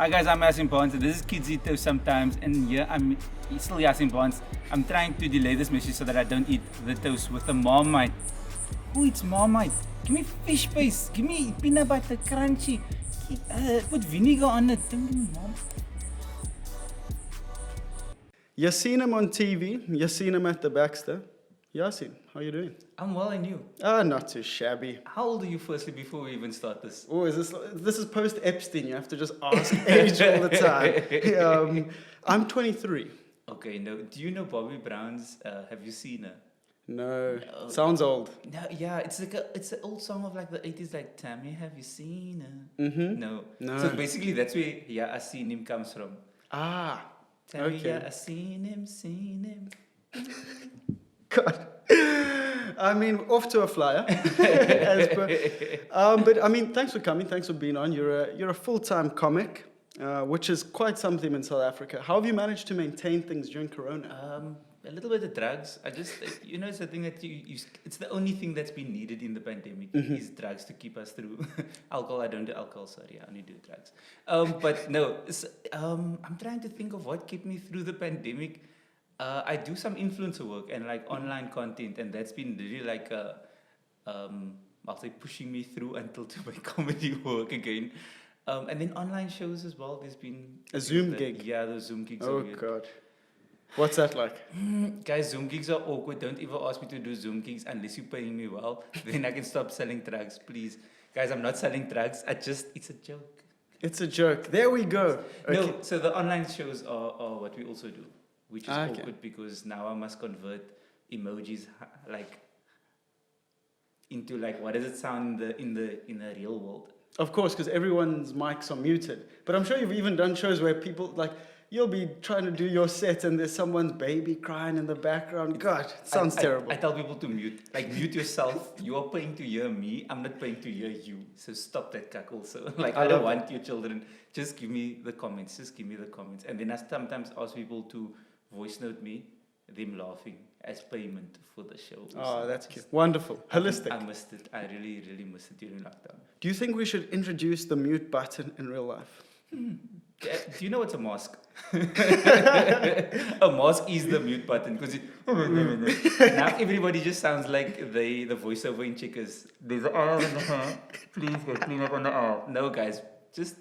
Hi guys, I'm Yaaseen Bonds. This is Kidzito sometimes, and yeah, I'm still Yaaseen Bonds. I'm trying to delay this message so that I don't eat the toast with the Marmite. Who eats Marmite? Give me fish paste. Give me peanut butter crunchy. Put vinegar on it. Don't give me Marmite. Yaseen on TV, Yaseen at the Baxter. Yaaseen, how are you doing? I'm well, and you? Not too shabby. How old are you, firstly, before we even start this? Oh, this is post Epstein? You have to just ask age all the time. I'm 23. Okay, no. Do you know Bobby Brown's? Have you seen her? No, sounds old. No, yeah, it's an old song of like the 80s, like Tammy, have you seen her? Mm-hmm. No. No. So basically, that's where Yaaseen comes from. Ah, Tammy, okay. yeah, I seen him. God. I mean, off to a flyer. But I mean, thanks for coming. Thanks for being on. You're a full-time comic, which is quite something in South Africa. How have you managed to maintain things during Corona? A little bit of drugs. I just, it's the thing that it's the only thing that's been needed in the pandemic is drugs to keep us through. Alcohol, I don't do alcohol, sorry, I only do drugs. But no, I'm trying to think of what kept me through the pandemic. I do some influencer work and like online content, and that's been really like I'll say pushing me through until to my comedy work again. And then online shows as well. There's been A Zoom gig? Yeah, the Zoom gigs. Oh, are weird. God. What's that like? Guys, Zoom gigs are awkward. Don't ever ask me to do Zoom gigs unless you're paying me well. Then I can stop selling drugs, please. Guys, I'm not selling drugs. It's a joke. It's a joke. There we go. Okay. No, so the online shows are what we also do, which is awkward because now I must convert emojis like into like what does it sound in the real world? Of course, because everyone's mics are muted. But I'm sure you've even done shows where people like you'll be trying to do your set and there's someone's baby crying in the background. God, it sounds terrible. I tell people to mute yourself. You are paying to hear me. I'm not paying to hear you. So stop that cack also. Like I don't want your children. Just give me the comments. And then I sometimes ask people to voice note me, them laughing as payment for the show. Oh, that's cute. Wonderful. Holistic. I missed it. I really, really missed it during lockdown. Do you think we should introduce the mute button in real life? Do you know what's a mask? A mask is the mute button because now everybody just sounds like the voiceover in Checkers. There's an hour in the hand. Please go clean up on the hour. No, guys, just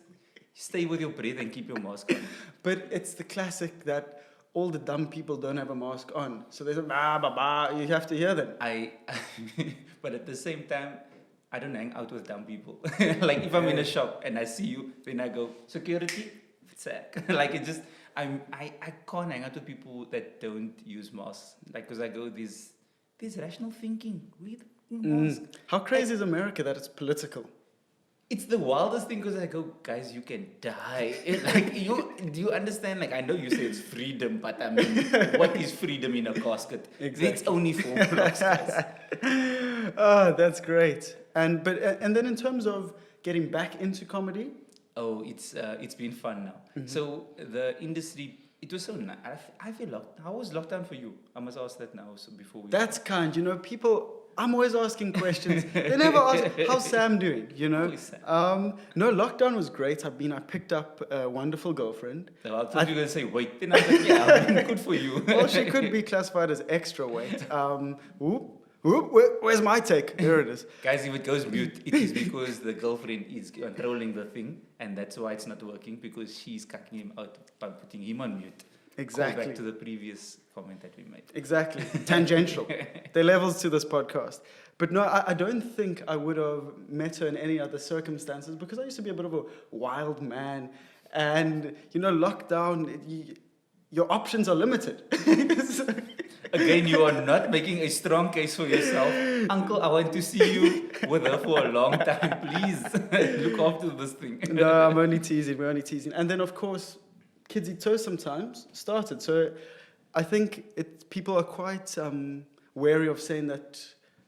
stay with your breath and keep your mask on. But it's the classic that all the dumb people don't have a mask on. So there's a bah, bah, bah. You have to hear them. But at the same time, I don't hang out with dumb people. Like if I'm in a shop and I see you, then I go, security, sack. Like it just, I can't hang out with people that don't use masks. Like, because I go, there's rational thinking. Read the mask. How crazy is America that it's political? It's the wildest thing because I go, guys, you can die. Like, do you understand? Like, I know you say it's freedom, but I mean, what is freedom in a casket? Exactly. It's only 4 blocks, guys. Oh, that's great. And then in terms of getting back into comedy, it's been fun now. So the industry, it was so nice. I feel locked. How was lockdown for you? I must ask that now. So before we. That's kind. You know, people. I'm always asking questions. They never ask, how's Sam doing? You know? Who is Sam? No, lockdown was great. I picked up a wonderful girlfriend. So I thought you were going to say weight. Then I was like, yeah, good for you. Well, she could be classified as extra weight. Where's my take? There it is. Guys, if it goes mute, it is because the girlfriend is controlling the thing, and that's why it's not working, because she's cucking him out by putting him on mute. Exactly. Call back to the previous comment that we made. Exactly. Tangential. There are levels to this podcast. But no, I don't think I would have met her in any other circumstances because I used to be a bit of a wild man. And, you know, lockdown, your options are limited. Again, you are not making a strong case for yourself. Uncle, I want to see you with her for a long time. Please look after this thing. No, I'm only teasing. We're only teasing. And then, of course, Kids Eat Toast sometimes started. So I think people are quite wary of saying that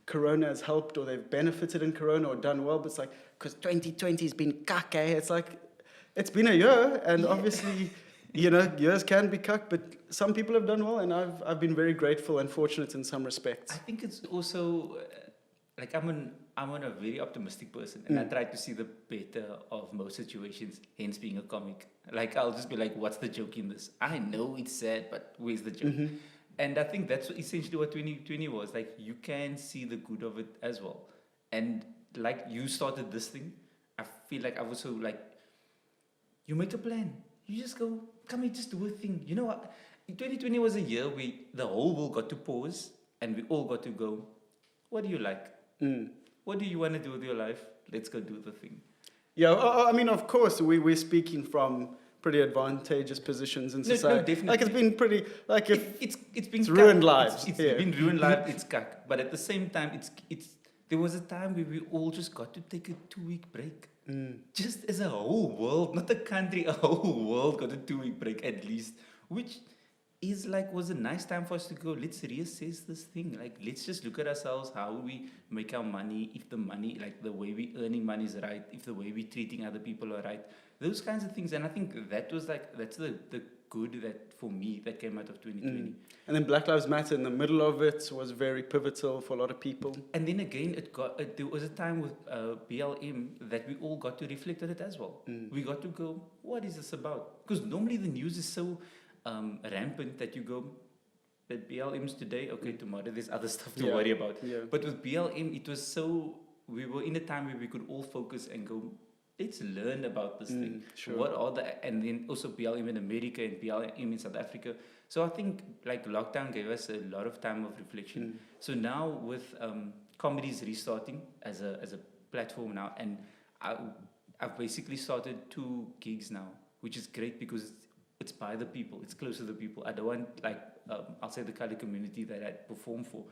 Corona has helped or they've benefited in Corona or done well. But it's like, because 2020 has been cack, eh? It's like, it's been a year. And obviously, you know, years can be cack. But some people have done well. And I've been very grateful and fortunate in some respects. I think it's also like I'm on a very optimistic person, and I try to see the better of most situations. Hence, being a comic, like I'll just be like, "What's the joke in this? I know it's sad, but where's the joke?" And I think that's essentially what 2020 was. Like, you can see the good of it as well. And like you started this thing, I feel like I've also like, you make a plan. You just go, come here, just do a thing. You know what? 2020 was a year where the whole world got to pause and we all got to go, what do you like? What do you want to do with your life? Let's go do the thing. Yeah, I mean, of course, we're speaking from pretty advantageous positions in society. No, definitely. Like, it's been pretty, like, if it's been it's ruined lives. It's Yeah. been ruined lives. It's cuck. But at the same time, it's there was a time where we all just got to take a 2-week break. Just as a whole world, not a country, a whole world got a 2-week break at least, which is like was a nice time for us to go. Let's reassess this thing. Like, let's just look at ourselves, how we make our money, if the money, like the way we earning money is right, if the way we treating other people are right, those kinds of things. And I think that was like that's the good that for me that came out of 2020. And then Black Lives Matter in the middle of it was very pivotal for a lot of people. And then again, there was a time with BLM that we all got to reflect on it as well. We got to go, what is this about? Because normally the news is so rampant that you go, that BLM's today, okay, tomorrow there's other stuff to worry about. Yeah. But with BLM, it was so, we were in a time where we could all focus and go, let's learn about this thing. Sure. What are the, and then also BLM in America and BLM in South Africa. So I think like lockdown gave us a lot of time of reflection. So now with comedies restarting as a platform now, and I've basically started 2 gigs now, which is great because it's by the people, it's close to the people. I don't want like I'll say the colour community that I perform for.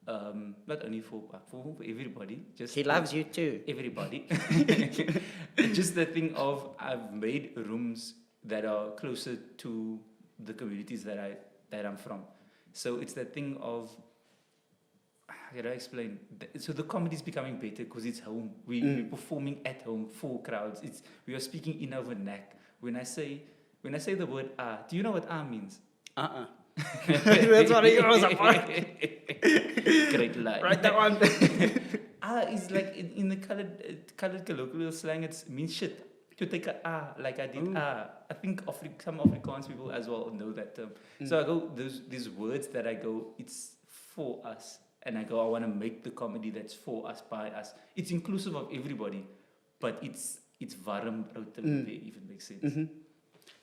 Not only for everybody. Just He loves you too. Everybody. Just the thing of I've made rooms that are closer to the communities that I'm from. So it's that thing of, how do I explain? So the comedy is becoming better because it's home. We're performing at home for crowds. We are speaking in our vernac. When I say the word ah, do you know what ah means? That's what he was about. Great line. Write that one. Ah is like in the colored colloquial slang, it means shit. To take a ah, like I did ah. I think some Afrikaans people as well know that term. So I go, these words that I go, it's for us. And I go, I want to make the comedy that's for us, by us. It's inclusive of everybody, but it's warm out there, if it makes sense.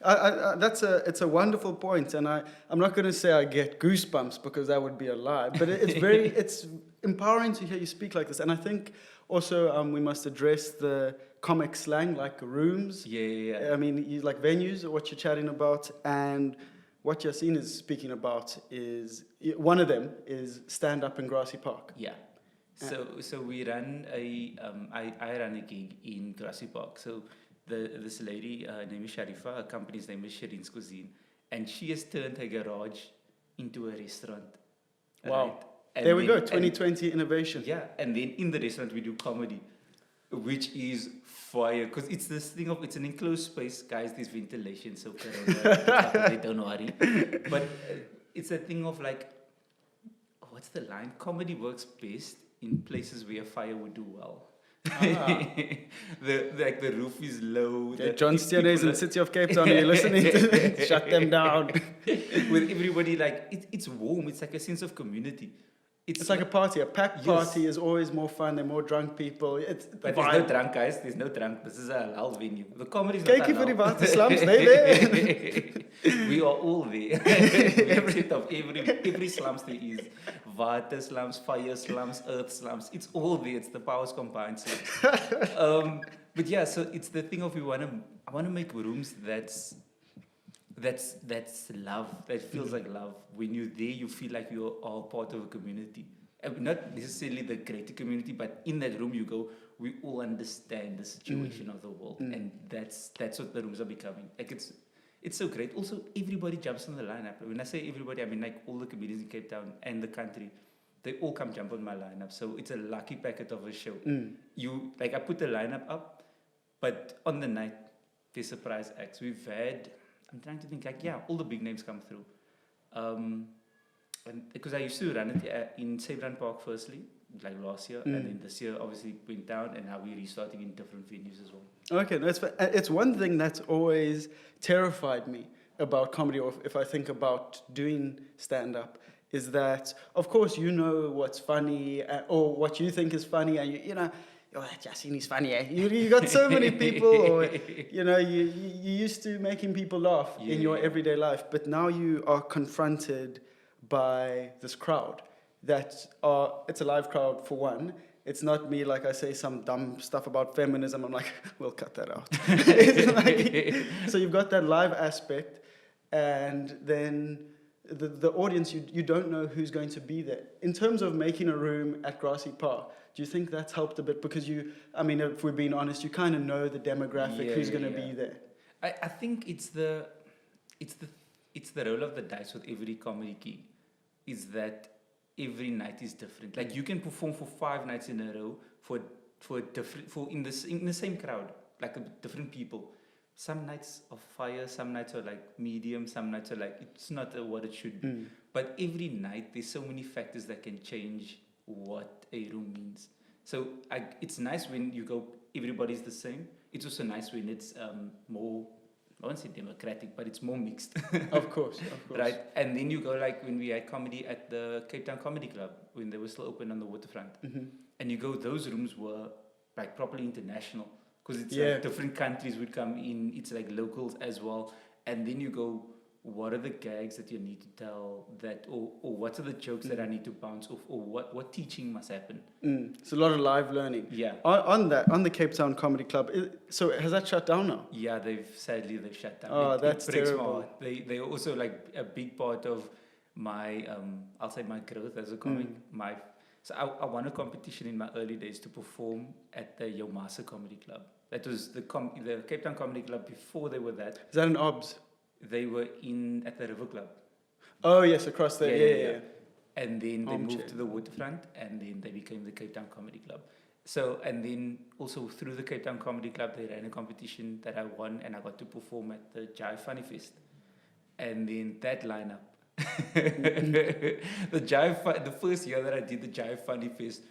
It's a wonderful point, and I'm not going to say I get goosebumps because that would be a lie, but it's empowering to hear you speak like this. And I think also we must address the comic slang, like rooms. Yeah. I mean, you like venues, what you're chatting about, and what Yaseen is speaking about is one of them is stand up in Grassy Park. Yeah. So we run I run a gig in Grassy Park. So this lady, her name is Sharifa, her company's name is Shireen's Cuisine, and she has turned her garage into a restaurant. Wow. Right? And There we then- go, 2020 innovation. Yeah, and then in the restaurant we do comedy, which is fire, because it's this thing of, it's an enclosed space, guys, there's ventilation, so corona, don't worry. But it's a thing of like, what's the line? Comedy works best in places where fire would do well. The roof is low. Yeah, John Stienes is in the city of Cape Town, you're listening to shut them down. With everybody, like, it's warm, it's like a sense of community. It's like a party. A packed party is always more fun. There are more drunk people. But there's no drunk, guys. There's no drunk. This is a halal venue. The comedy is not Kyk hier vir die halal. water slums, they there. We are all there. every slums there is. Water slums, fire slums, earth slums. It's all there. It's the powers combined. So. But yeah, so it's the thing of I want to make rooms that's love, that feels like love. When you're there, you feel like you're all part of a community. And not necessarily the greater community, but in that room you go, we all understand the situation of the world. And that's what the rooms are becoming. Like it's so great. Also, everybody jumps on the lineup. When I say everybody, I mean like all the comedians in Cape Town and the country. They all come jump on my lineup. So it's a lucky packet of a show. I put the lineup up, but on the night, there's surprise acts. We've had, I'm trying to think, all the big names come through. And because I used to run it in Sabran Park firstly, like last year, and then this year obviously went down, and now we're restarting in different venues as well. Okay, no, it's one thing that's always terrified me about comedy, or if I think about doing stand-up, is that, of course, you know what's funny, or what you think is funny, and you know, oh, that Yaseen is funny, eh? You got so many people, or, you know, you're used to making people laugh in your everyday life, but now you are confronted by this crowd it's a live crowd for one. It's not me, like I say some dumb stuff about feminism. I'm like, we'll cut that out. It's like, so you've got that live aspect, and then the audience, you don't know who's going to be there. In terms of making a room at Grassy Park, do you think that's helped a bit? Because if we're being honest, you kind of know the demographic, who's going to be there. I think it's the roll of the dice with every comedy key, is that every night is different. Like, you can perform for 5 nights in a row in the same crowd, like different people. Some nights are fire, some nights are like medium, some nights are like, it's not what it should be. But every night there's so many factors that can change what a room means. So it's nice when you go, everybody's the same. It's also nice when it's more, I won't say democratic, but it's more mixed. Of course. Right? And then you go, like, when we had comedy at the Cape Town Comedy Club, when they were still open on the waterfront. And you go, those rooms were like properly international, because it's like different countries would come in. It's like locals as well. And then you go, what are the gags that you need to tell, or what are the jokes that I need to bounce off, or what teaching must happen? It's a lot of live learning. Yeah. On the Cape Town Comedy Club, so has that shut down now? Yeah, sadly they've shut down. Oh, that's terrible. They also, like, a big part of my I'll say my growth as a comic. So I won a competition in my early days to perform at the Yomasa Comedy Club. That was the Cape Town Comedy Club before they were that. Is that an OBS? They were at the River Club. Oh, yes, across there. Yeah. And then they moved to the waterfront, and then they became the Cape Town Comedy Club. So, and then also through the Cape Town Comedy Club, they ran a competition that I won, and I got to perform at the Jive Funny Fest. And then that lineup, the first year that I did the Jive Funny Fest,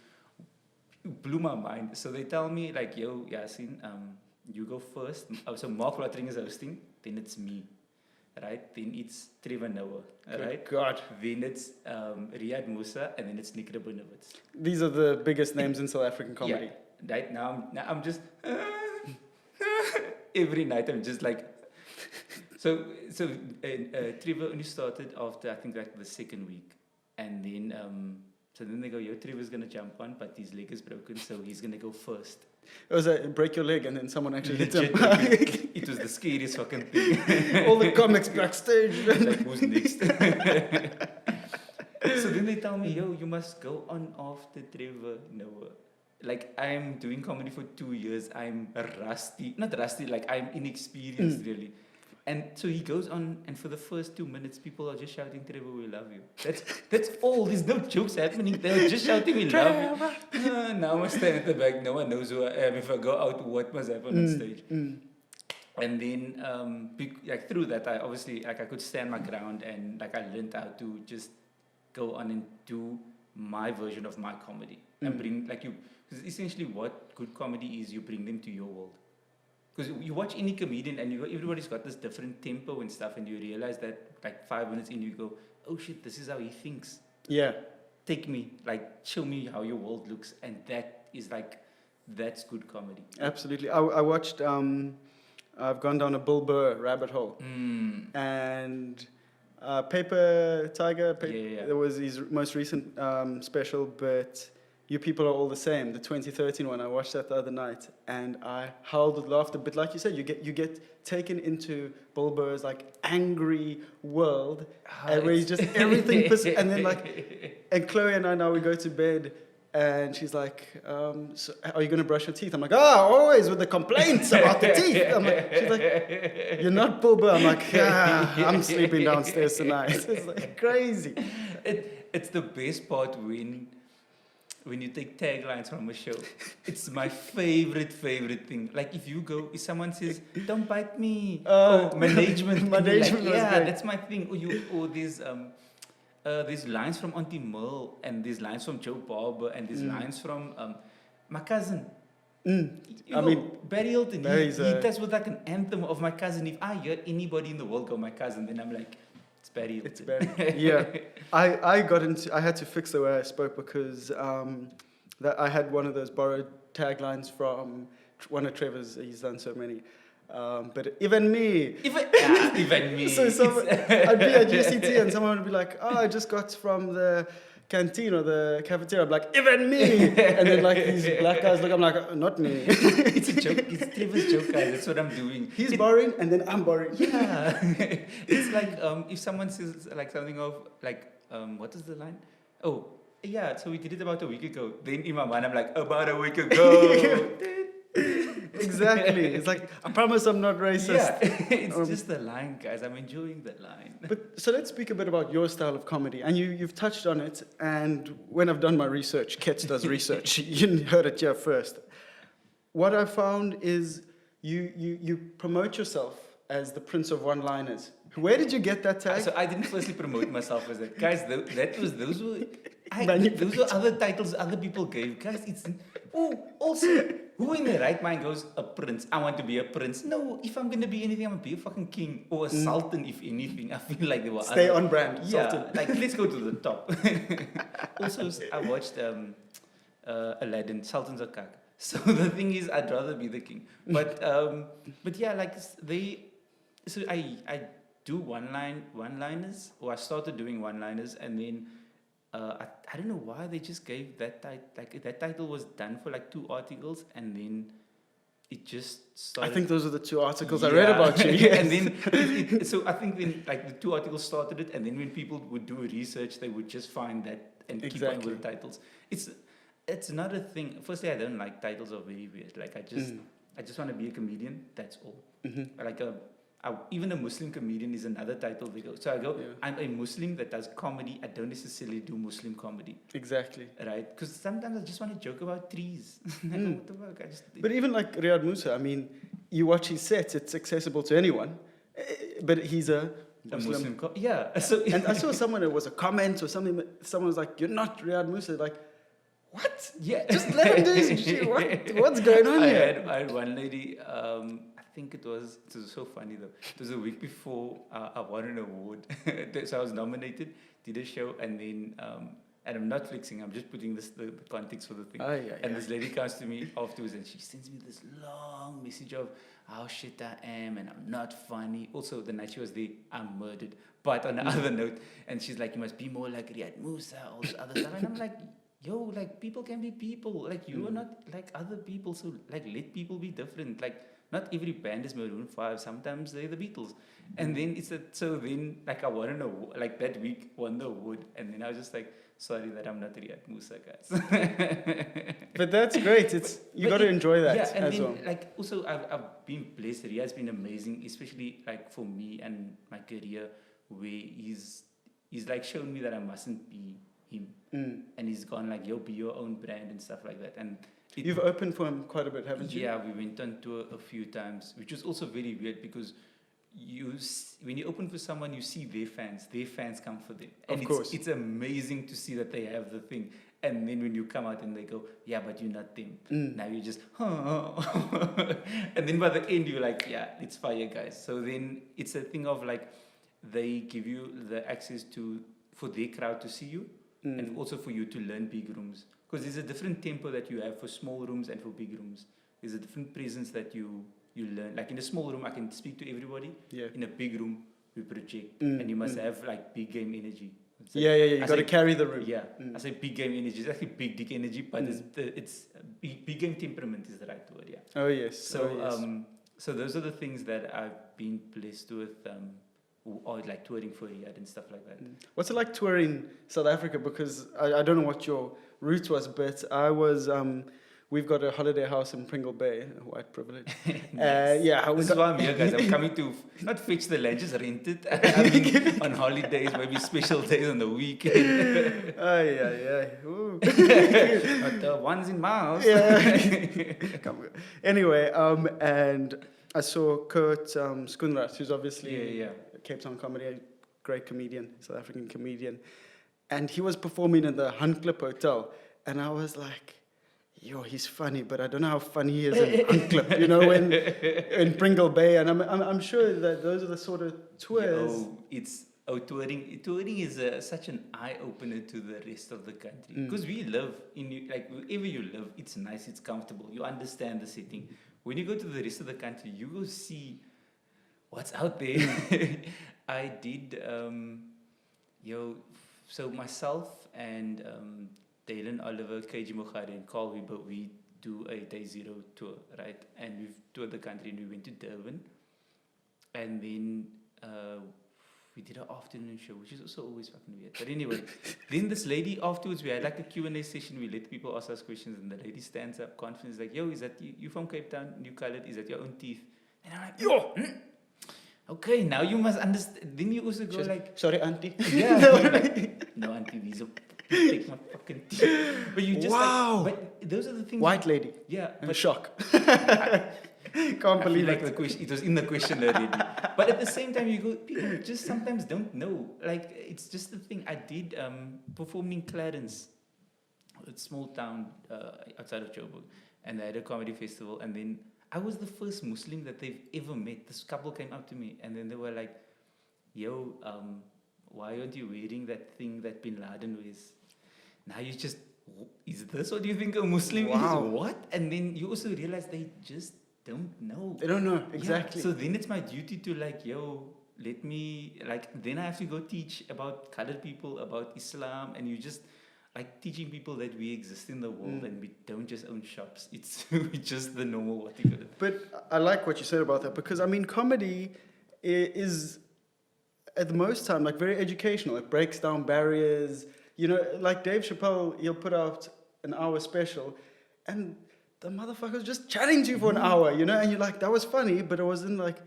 blew my mind. So they tell me, like, yo, Yaaseen, you go first. So Mark Lottering is hosting, then it's me. Right, then it's Trevor Noah. Right, God. Then it's Riyad Musa, and then it's Nick Rabinowitz. These are the biggest names in South African comedy. Yeah. Right now I'm just every night I'm just like. So Trevor only started after, I think, like the second week, and then so then they go, yo, Trevor's gonna jump on, but his leg is broken, so he's gonna go first. It was break your leg, and then someone actually hit him. It was the scariest fucking thing. All the comics backstage. Like, who's next? So then they tell me, yo, you must go on after Trevor Noah. Like, I'm doing comedy for 2 years. I'm rusty. Not rusty, like, I'm inexperienced, really. And so he goes on, and for the first 2 minutes, people are just shouting, Trevor, we love you. That's all. There's no jokes happening. They're just shouting, we love you. Now I stand at the back. No one knows who I am. If I go out, what must happen on stage? And then, like, through that, I obviously, like, I could stand my ground, and, like, I learned how to just go on and do my version of my comedy. And bring, like, because essentially what good comedy is, you bring them to your world. Because you watch any comedian, and everybody's got this different tempo and stuff, and you realize that, like, 5 minutes in, you go, oh shit, this is how he thinks. Yeah. Take me, like, show me how your world looks, and that is, like, that's good comedy. Absolutely. I watched, I've gone down a Bill Burr rabbit hole. And Paper Tiger, there was his most recent special, but You People Are All the Same, the 2013 one. I watched that the other night, and I howled with laughter. But like you said, you get taken into Bill Burr's, like, angry world, where he's just everything. And then, like, and Chloe and I, now we go to bed, and she's like, so are you going to brush your teeth? I'm like, always with the complaints about the teeth. She's like, you're not Bill Burr. I'm like, I'm sleeping downstairs tonight. It's like crazy. It's the best part when you take taglines from a show. It's my favorite thing. Like, if someone says, don't bite me, management. Management, like, yeah, that's my thing. Or there's there's lines from Auntie Merle, and there's lines from Joe Barber, and there's lines from my cousin. I mean, Barry Hilton, Barry's he does with like an anthem of my cousin. If I hear anybody in the world go my cousin, then I'm like, it's Barry Hilton. It's Barry. Yeah. I had to fix the way I spoke because that I had one of those borrowed taglines from one of Trevor's. He's done so many. But even me. Even me. So I'd be at UCT and someone would be like, oh, I just got from the canteen or the cafeteria. I'm like, even me. And then like these black guys look, I'm like, not me. It's a joke. It's Trevor's joke, guys. That's what I'm doing. He's borrowing and then I'm borrowing. Yeah. It's like if someone says like something of like, what is the line? Oh, yeah, so we did it about a week ago. Then in my mind, I'm like, about a week ago. Exactly. It's like, I promise I'm not racist. Yeah, it's just the line, guys. I'm enjoying the line. But so let's speak a bit about your style of comedy. And you've touched on it. And when I've done my research, Kets does research. You heard it here first. What I found is you promote yourself as the Prince of One-Liners. Where did you get that tag? So I didn't firstly promote myself as that. Guys, those were other titles other people gave. Guys, also, who in their right mind goes, a prince? I want to be a prince. No, if I'm going to be anything, I'm going to be a fucking king or a sultan, if anything. I feel like they were Stay on brand, yeah, sultan. like, let's go to the top. Also, I watched Aladdin, Sultans of Kak. So the thing is, I'd rather be the king. But yeah, like, so I do one-liners, or I started doing one-liners, and then I don't know why they just gave that title. Like that title was done for like 2 articles, and then it just started. I think those are the 2 articles I read about you. Yes. And then so I think then like the 2 articles started it, and then when people would do research, they would just find that and keep on with the titles. It's not a thing. Firstly, I don't like titles are very weird. Like I just want to be a comedian. That's all. Like even a Muslim comedian is another title they go. So I go, I'm a Muslim that does comedy. I don't necessarily do Muslim comedy. Exactly. Right? Because sometimes I just want to joke about trees. What the fuck? But even like Riyad Musa, I mean, you watch his sets, it's accessible to anyone. But he's a Muslim. Yeah. So and I saw someone, it was a comment or something, someone was like, you're not Riyad Musa. Like, what? Yeah. Just let him do his shit. What's going on here? I had one lady, I think it was so funny though. It was a week before I won an award. So I was nominated, did a show, and then, and I'm not flexing, I'm just putting the context for the thing. And this lady comes to me afterwards and she sends me this long message of how shit I am and I'm not funny. Also, the night she was there, I'm murdered. But on the other note, and she's like, you must be more like Riyad Musa, all this other stuff. And I'm like, yo, like people can be people. Like you are not like other people. So like let people be different. Like not every band is Maroon 5. Sometimes they're the Beatles. And then so then like I won an award, like that week won the award. And then I was just like, sorry that I'm not Riyad Musa, guys. But that's great. You got to enjoy that yeah, and as then, well. Like also I've been blessed. Riyad's been amazing, especially like for me and my career, where he's like shown me that I mustn't be him. And he's gone like, yo, be your own brand and stuff like that. And you've opened for him quite a bit, haven't you? Yeah, we went on tour a few times, which was also very weird because when you open for someone, you see their fans come for them. And of course. It's amazing to see that they have the thing. And then when you come out and they go, yeah, but you're not them. Now you just, and then by the end you're like, yeah, it's fire, guys. So then it's a thing of like, they give you the access for their crowd to see you, and also for you to learn big rooms. Because there's a different tempo that you have for small rooms and for big rooms. There's a different presence that you learn. Like in a small room, I can speak to everybody. Yeah. In a big room, we project. And you must have like big game energy. Like, you got to carry the room. Yeah. I say big game energy. It's actually big dick energy, but it's big game temperament is the right word, yeah. Oh, yes. So, so those are the things that I've been blessed with, or like touring for Riyadh and stuff like that. What's it like touring South Africa? Because I don't know what your route was, but I was, we've got a holiday house in Pringle Bay, white privilege. Nice. This is why I'm here, guys. I'm coming to not fetch the land, just rent it. I mean, on holidays, maybe special days on the weekend. But the ones in my house. Anyway, and I saw Kurt Skoenrath, who's obviously Cape Town comedy, great comedian, South African comedian. And he was performing in the Huncliffe Hotel. And I was like, yo, he's funny, but I don't know how funny he is in Huncliffe, you know, in Pringle Bay. And I'm sure that those are the sort of tours. Touring is such an eye-opener to the rest of the country. Because we live like, wherever you live, it's nice, it's comfortable. You understand the setting. When you go to the rest of the country, you go see what's out there. I did, so myself and Dalen Oliver, KG Mokhari, and Carl Weber, we do a day zero tour, right? And we've toured the country, and we went to Durban. And then we did an afternoon show, which is also always fucking weird. But anyway, then this lady afterwards, we had like a Q&A session. We let people ask us questions, and the lady stands up, confident, like, yo, is that you from Cape Town, New Colored? Is that your own teeth? And I'm like, yo, okay, now you must understand. Then you also go like, sorry, auntie. Yeah. No, auntie, these are take my fucking teeth. But you just but those are the things. White lady. Yeah. I'm shocked. Can't believe like the question. It was in the question already. But at the same time, you go. People just sometimes don't know. Like it's just the thing. I did perform in Clarence, a small town outside of Joburg, and they had a comedy festival. And then I was the first Muslim that they've ever met. This couple came up to me, and then they were like, "Yo, why aren't you wearing that thing that Bin Laden wears? Now you just, is this what you think a Muslim is? What?" And then you also realize they just don't know. They don't know, exactly. Yeah. So then it's my duty to like, yo, let me, like, then I have to go teach about colored people, about Islam, and you just, like, teaching people that we exist in the world and we don't just own shops. It's just the normal what you got. But I like what you said about that, because, I mean, comedy is, at the most time, like, very educational. It breaks down barriers. You know, like Dave Chappelle, he'll put out an hour special, and the motherfucker's just chatting to you for an hour, you know, and you're like, that was funny, but it wasn't like,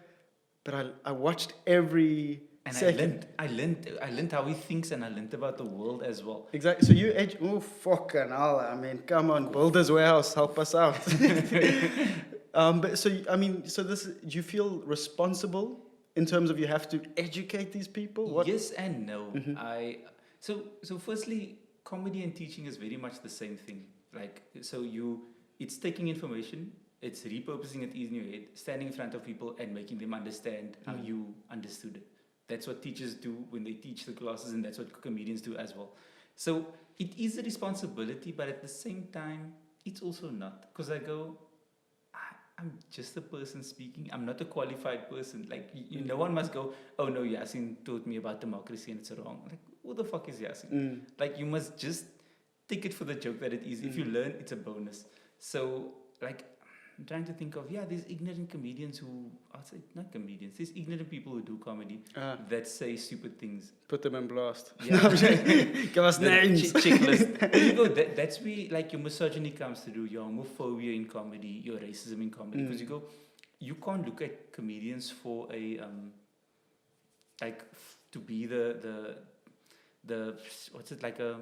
but I watched every second. I learned how he thinks, and I learned about the world as well. Exactly. So you fucking hell, I mean, come on, Builders Warehouse, help us out. But so, I mean, so this, do you feel responsible in terms of you have to educate these people? Yes and no. So firstly, comedy and teaching is very much the same thing. Like, it's taking information, it's repurposing it in your head, standing in front of people and making them understand how you understood it. That's what teachers do when they teach the classes, and that's what comedians do as well. So it is a responsibility, but at the same time, it's also not. Because I go, I'm just a person speaking. I'm not a qualified person. Like, no one must go, oh no, Yaseen taught me about democracy and it's wrong. Like, who the fuck is Yaseen? Like, you must just take it for the joke that it is. If you learn, it's a bonus. So, like, I'm trying to think of, there's ignorant comedians who, I'll say, not comedians, there's ignorant people who do comedy that say stupid things. Put them in blast. Yeah. Give us names. Checklist. You go, that's where, like, your misogyny comes through, your homophobia in comedy, your racism in comedy. Because you can't look at comedians for a, to be the what's it, like a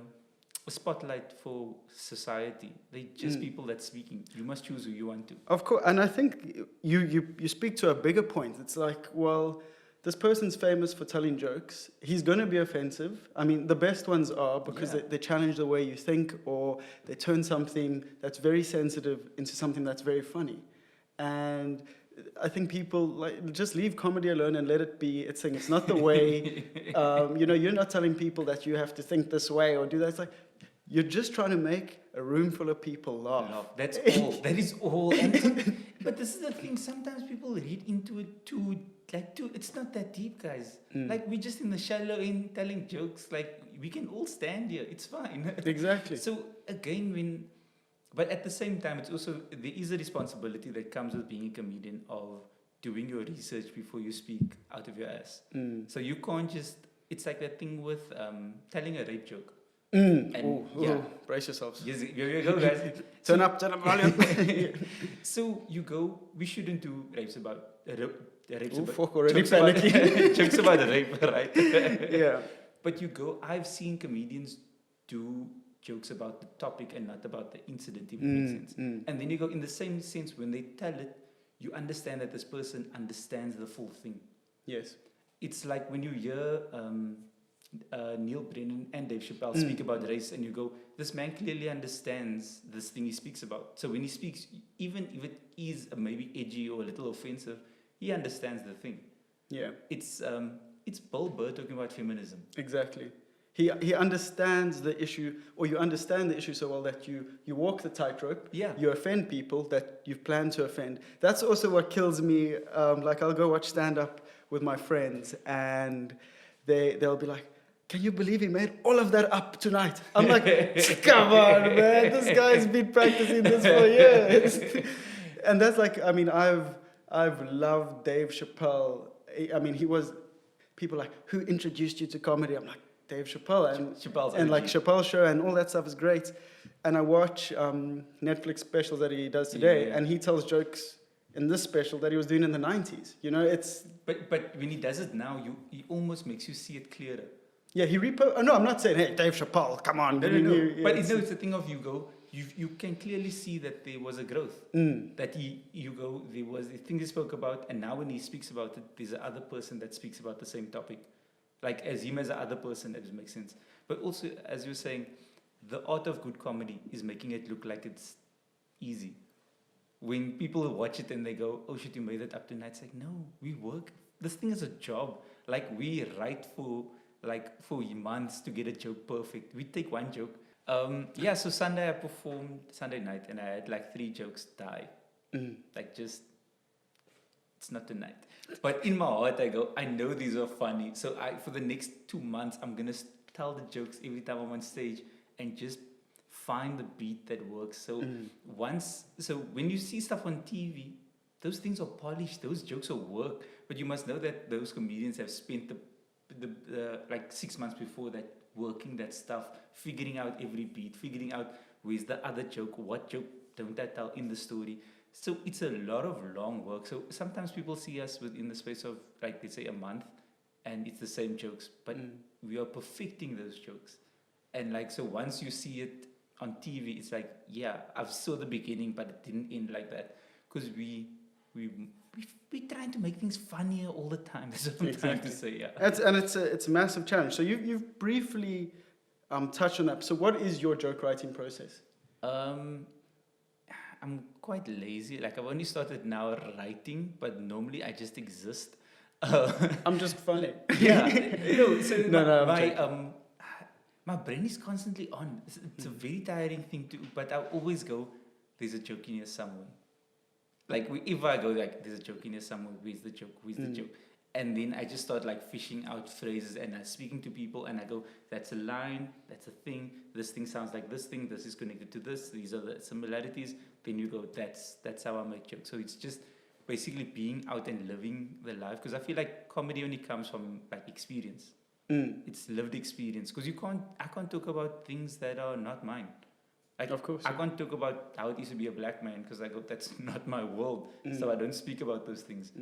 spotlight for society. They're just people that's speaking. You must choose who you want to. Of course, and I think you speak to a bigger point. It's like, well, this person's famous for telling jokes. He's going to be offensive. I mean, the best ones are because they challenge the way you think, or they turn something that's very sensitive into something that's very funny. And I think people just leave comedy alone and let it be its thing. It's not the way, you're not telling people that you have to think this way or do that. It's like, you're just trying to make a room full of people laugh. That's all. That is all. But this is the thing. Sometimes people read into it too. It's not that deep, guys. Like, we're just in the shallow end telling jokes. Like, we can all stand here. It's fine. Exactly. So again, but at the same time, it's also, there is a responsibility that comes with being a comedian of doing your research before you speak out of your ass. So you can't just, it's like that thing with telling a rape joke. Brace yourselves. Yes, here you go, guys. Turn up volume. So you go, we shouldn't do rapes about already panicking. Jokes about rape, right? Yeah. But you go, I've seen comedians do jokes about the topic and not about the incident, if it makes sense. And then you go, in the same sense, when they tell it, you understand that this person understands the full thing. Yes. it's like when you hear Neil Brennan and Dave Chappelle speak about race, and you go, this man clearly understands this thing he speaks about. So when he speaks, even if it is maybe edgy or a little offensive, he understands the thing. Yeah. It's Bill Burr talking about feminism. Exactly. He understands the issue, or you understand the issue so well that you walk the tightrope. Yeah. You offend people that you plan to offend. That's also what kills me. Like I'll go watch stand-up with my friends, and they'll be like, "Can you believe he made all of that up tonight?" I'm like, "Come on, man! This guy's been practicing this for years." And that's like, I mean, I've loved Dave Chappelle. I mean, he was people like, "Who introduced you to comedy?" I'm like, Dave Chappelle, and like Chappelle Show and all that stuff is great. And I watch Netflix specials that he does today, and he tells jokes in this special that he was doing in the 90s. You know, it's... But when he does it now, he almost makes you see it clearer. Yeah, he no, I'm not saying, hey, Dave Chappelle, come on. No. But it's the thing of you can clearly see that there was a growth. That there was the thing he spoke about, and now when he speaks about it, there's another person that speaks about the same topic. Like as him as the other person, that makes sense. But also, as you're saying, the art of good comedy is making it look like it's easy. When people watch it and they go, "Oh shit, you made it up tonight," it's like, no, we work. This thing is a job. Like we write for months to get a joke perfect. We take one joke. So Sunday I performed Sunday night, and I had like 3 jokes die. Like just, it's not tonight. But in my heart, I go, I know these are funny. So for the next 2 months, I'm going to tell the jokes every time I'm on stage and just find the beat that works. So when you see stuff on TV, those things are polished. Those jokes will work. But you must know that those comedians have spent the like 6 months before that working that stuff, figuring out every beat, figuring out where's the other joke, what joke don't I tell in the story. So it's a lot of long work. So sometimes people see us within the space of, like, let's say a month, and it's the same jokes, but we are perfecting those jokes. And like, so once you see it on TV, it's like, yeah, I've saw the beginning, but it didn't end like that. Because we're trying to make things funnier all the time. That's what I'm trying to say, yeah. It's a massive challenge. So you've briefly touched on that. So what is your joke writing process? I'm quite lazy. Like I've only started now writing, but normally I just exist. I'm just funny. Yeah. My brain is constantly on. It's a very tiring thing to, but I always go, there's a joke in here somewhere. Like if I go like, there's a joke in here somewhere, where's the joke? Where's the joke? And then I just start like fishing out phrases, and I'm speaking to people, and I go, that's a line, that's a thing, this thing sounds like this thing, this is connected to this, these are the similarities. Then you go, that's how I make jokes. So it's just basically being out and living the life, because I feel like comedy only comes from like experience. It's lived experience, because I can't talk about things that are not mine. Like, of course, I can't talk about how it used to be a black man, because I go, that's not my world. So I don't speak about those things.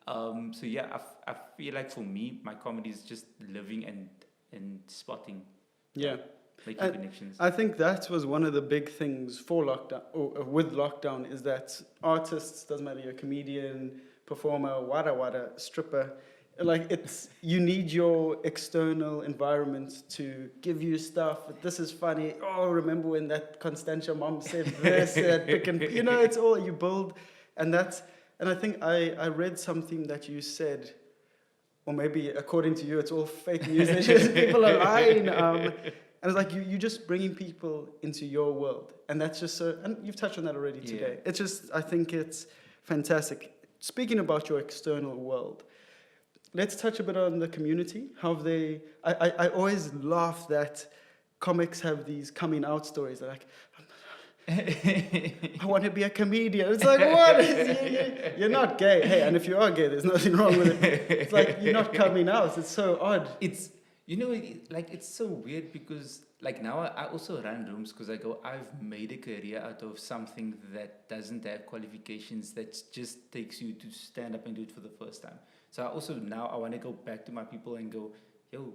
So yeah, I feel like for me, my comedy is just living and spotting. Yeah. Making connections. I think that was one of the big things for lockdown, or with lockdown, is that artists, doesn't matter, you're a comedian, performer, wada, stripper, like you need your external environment to give you stuff. This is funny. Oh, remember when that Constantia mom said this? It's all you build, and I think I read something that you said, or maybe according to you, it's all fake news. It's just people are lying. And it's like you're just bringing people into your world, and that's just so. And you've touched on that already today. It's just, I think it's fantastic. Speaking about your external world, let's touch a bit on the community. How have they? I always laugh that comics have these coming out stories. They're like, I want to be a comedian. It's like, what? You're not gay. Hey, and if you are gay, there's nothing wrong with it. It's like you're not coming out. It's so odd. It's so weird, because like now I also run rooms, because I go, I've made a career out of something that doesn't have qualifications, that just takes you to stand up and do it for the first time. So I want to go back to my people and go, yo,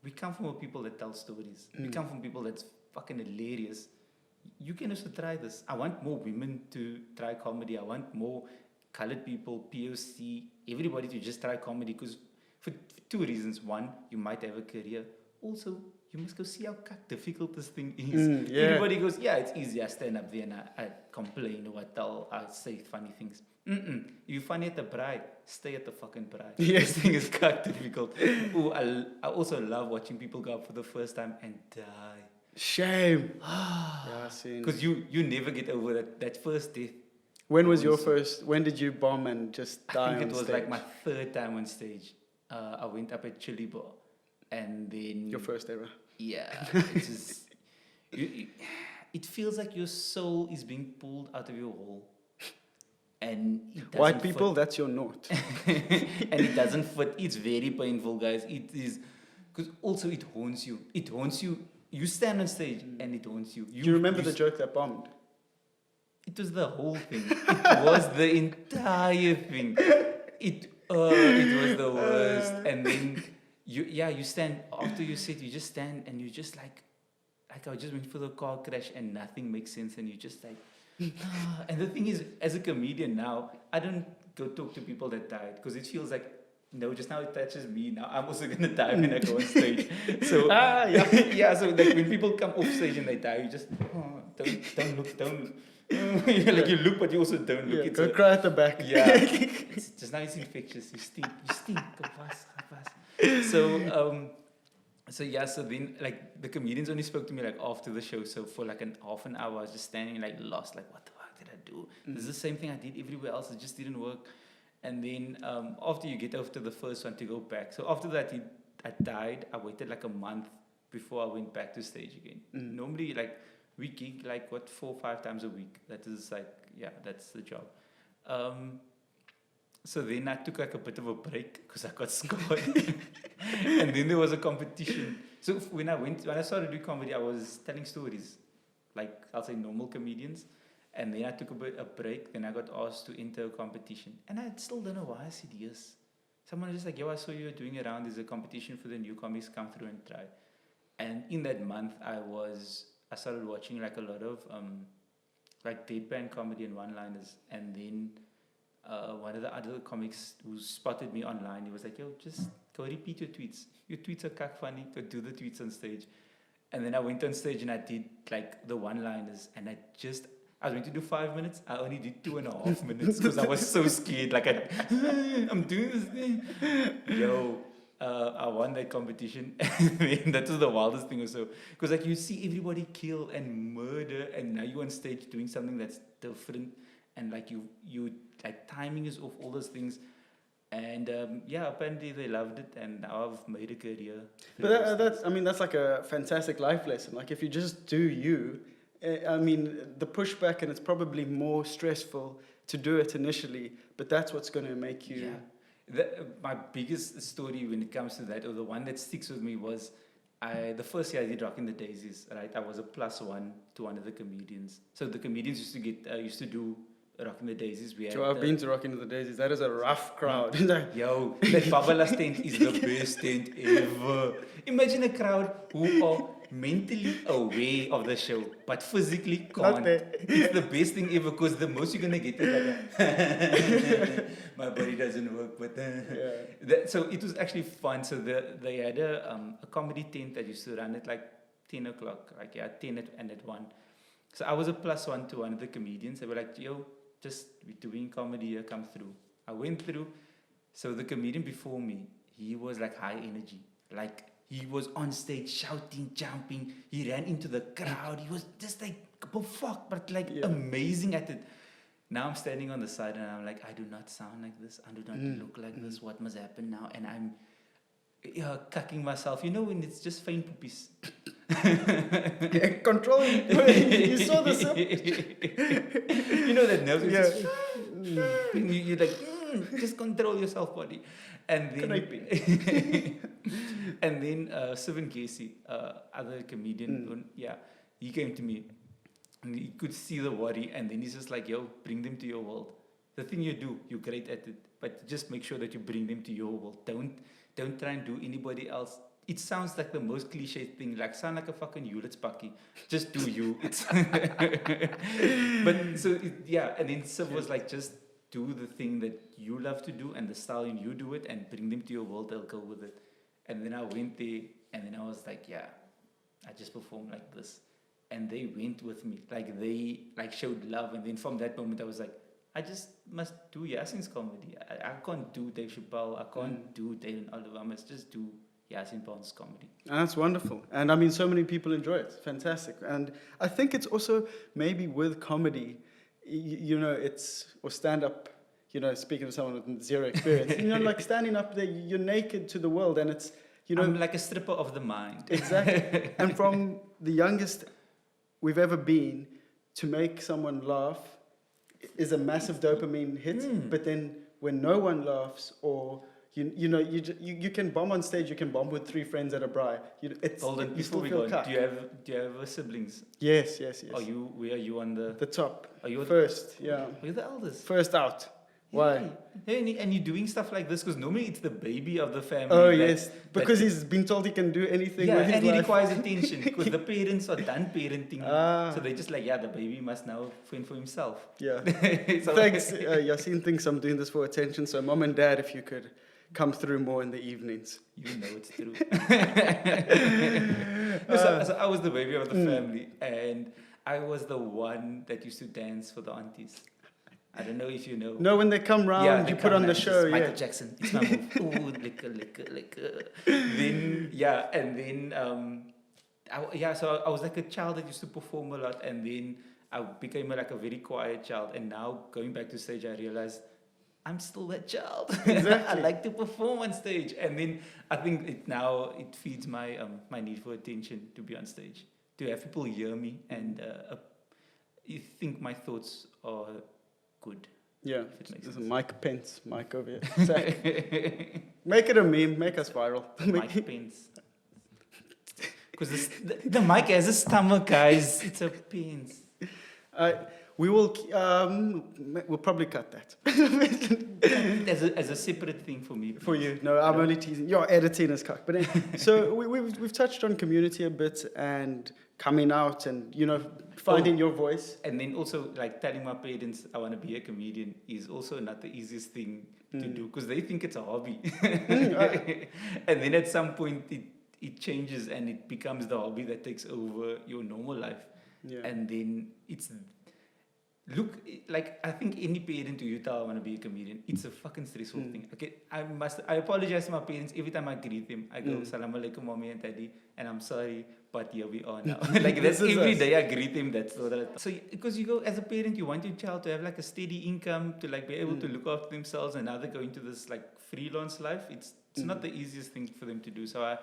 we come from people that tell stories. We come from people that's fucking hilarious. You can also try this. I want more women to try comedy. I want more colored people, POC, everybody to just try comedy, because for two reasons. One, you might have a career. Also, you must go see how difficult this thing is. Yeah. Everybody goes, yeah, it's easy. I stand up there and I complain or I say funny things. You funny at the braai, stay at the fucking braai. Yes. This thing is difficult. Ooh, I also love watching people go up for the first time and die. Shame. Yaaseen. Because you never get over that first death. When was your first? When did you bomb and just die I think on it was stage? like my third time on stage. I went up at Chili Bar, and then Your first ever. yeah, it's just it feels like your soul is being pulled out of your hole, and it doesn't White people, fit. that's your note. And it doesn't fit. It's very painful, guys. It is because also it haunts you. It haunts you. You stand on stage and it haunts you. Do you remember the joke that bombed? It was the whole thing. It was the entire thing. It was the worst. And then you stand after you sit. You just stand and you just like I just went for the car crash and nothing makes sense. And you just like, and the thing is, as a comedian now, I don't go talk to people that died because it feels like. No, just now it touches me. Now I'm also gonna die when I go on stage. So yeah. So like when people come off stage and they die, you just don't look, don't. Like you look, but you also don't look. Yeah, go cry at the back. Yeah. It's just now it's infectious. You stink. Go fast. So yeah. So then like the comedians only spoke to me like after the show. So for like half an hour, I was just standing like lost. Like what the fuck did I do? This is the same thing I did everywhere else. It just didn't work. And then after you get after the first one to go back. So after that, I died. I waited like a month before I went back to stage again. Normally, like, we gig like, 4 or 5 times a week. That is like, yeah, that's the job. So then I took like a bit of a break because I got scarred. And then there was a competition. So when I started doing comedy, I was telling stories. Like, I'll say normal comedians. And then I took a break. Then I got asked to enter a competition. And I still don't know why I said yes. Someone was just like, yo, I saw you doing around. There's a competition for the new comics. Come through and try. And in that month, I started watching like a lot of like deadpan comedy and one-liners. And then one of the other comics who spotted me online, he was like, yo, just go repeat your tweets. Your tweets are cack funny. Go do the tweets on stage. And then I went on stage and I did like the one-liners. And I was going to do 5 minutes. I only did 2.5 minutes because I was so scared. Like, I'm doing this thing. Yo, I won that competition. And that was the wildest thing also. Because, like, you see everybody kill and murder, and now you're on stage doing something that's different. And, like, you like, timing is off, all those things. And, yeah, apparently they loved it, and now I've made a career. But that's like a fantastic life lesson. Like, if you just do you... I mean, the pushback, and it's probably more stressful to do it initially, but that's what's going to make you... Yeah. My biggest story when it comes to that, or the one that sticks with me, was the first year I did Rockin' the Daisies, right? I was a +1 to one of the comedians. So the comedians used to do Rockin' the Daisies. I've been to Rockin' the Daisies. That is a rough crowd. Yo, that Babala's tent is the best tent ever. Imagine a crowd who are mentally aware of the show, but physically can't. It's the best thing ever, because the most you're gonna get is like my body doesn't work, but so it was actually fun. So they had a comedy tent that used to run at like 10 o'clock, like 10 and at 1. So I was a +1 to one of the comedians. They were like, yo, just we're doing comedy here, come through. I went through. So the comedian before me, he was like high energy, like. He was on stage shouting, jumping. He ran into the crowd. He was just like, but like amazing at it. Now I'm standing on the side and I'm like, I do not sound like this. I do not look like this. What must happen now? And I'm cucking myself. You know when it's just faint poopies. Control it. You saw this. You know that nerves. You're like, just control yourself, body. And then, and then Sivan Casey, other comedian, he came to me, and he could see the worry, and then he's just like, yo, bring them to your world. The thing you do, you're great at it, but just make sure that you bring them to your world. Don't try and do anybody else. It sounds like the most cliche thing, like sound like a fucking Hewlett's-Bucky. Just do you. But so, and then Siv was like, just do the thing that you love to do and the style you do it and bring them to your world, they'll go with it. And then I went there and then I was like, yeah, I just perform like this. And they went with me. Like they like showed love. And then from that moment I was like, I just must do Yaseen's comedy. I can't do Dave Chappelle. I can't do Dave and Oliver. I must just do Yaseen Pound's comedy. And that's wonderful. And I mean, so many people enjoy it. Fantastic. And I think it's also maybe with comedy, you know, or stand up, you know, speaking of someone with zero experience, you know, like standing up there, you're naked to the world and it's, you know. I'm like a stripper of the mind. Exactly. And from the youngest we've ever been, to make someone laugh is a massive dopamine hit. But then when no one laughs, or you know, you can bomb on stage, you can bomb with 3 friends at a braai. Hold on, you before still we feel go, cut. do you have siblings? Yes. Where are you on The top. Are you First, yeah. Are you the eldest? First out. Why? Hey, and you're doing stuff like this because normally it's the baby of the family. Oh, yes. Because he's been told he can do anything with his and he life. requires attention because the parents are done parenting. Ah. So they're just like, the baby must now fend for himself. Yeah. So Thanks. Yaaseen thinks I'm doing this for attention. So, Mom and Dad, if you could come through more in the evenings. You know it's true. So I was the baby of the family, and I was the one that used to dance for the aunties. I don't know if you know. No, when they come round, you put on the show, Michael Jackson. It's my move. Ooh, liquor. Then, so I was like a child that used to perform a lot, and then I became like a very quiet child. And now going back to stage, I realized I'm still that child. Exactly. I like to perform on stage, and then I think it feeds my my need for attention to be on stage, to have people hear me, and you think my thoughts are good. Yeah, If it makes there's a sense. Mike Pence, Mike over here. Zach. Make it a meme, make us viral. Mike Pence. Because the mic has a stomach, guys. It's a Pence. We will, we'll probably cut that. as a separate thing for me. For you. No, I'm only teasing. Your editing is cocked. But anyway, so we've touched on community a bit and coming out and, you know, finding your voice. And then also, like, telling my parents I want to be a comedian is also not the easiest thing to do because they think it's a hobby. And then at some point, it changes and it becomes the hobby that takes over your normal life. Yeah. And then look, like, I think any parent who you tell I want to be a comedian, it's a fucking stressful thing. Okay, I apologize to my parents every time I greet them. I go, Salam alaikum, mommy and daddy, and I'm sorry, but here we are now. Like, that's every day I greet them. So because you go, as a parent, you want your child to have like a steady income, to like be able to look after themselves, and now they're going to this like freelance life. It's not the easiest thing for them to do. So I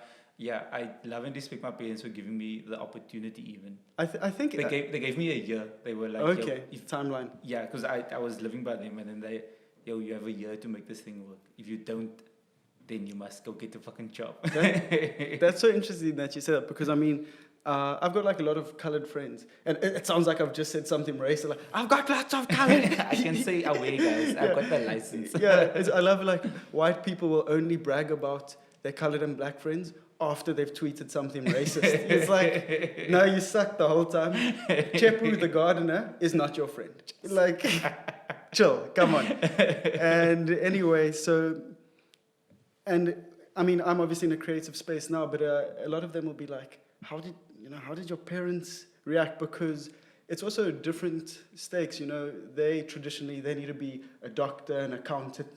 love and respect my parents for giving me the opportunity. Even I think they gave me a year. They were like, okay, timeline. Yeah, because I was living by them, and then you have a year to make this thing work. If you don't, then you must go get a fucking job. That's so interesting that you said that, because I mean, I've got like a lot of colored friends, and it sounds like I've just said something racist. Like, I've got lots of colored. I can say away, guys. I've got the license. I love like white people will only brag about their colored and black friends after they've tweeted something racist. It's like, no, you sucked the whole time. Chepu the gardener is not your friend. Like, chill, come on. And anyway, and I mean, I'm obviously in a creative space now, but a lot of them will be like, how did your parents react? Because it's also different stakes, you know. They need to be a doctor, an accountant,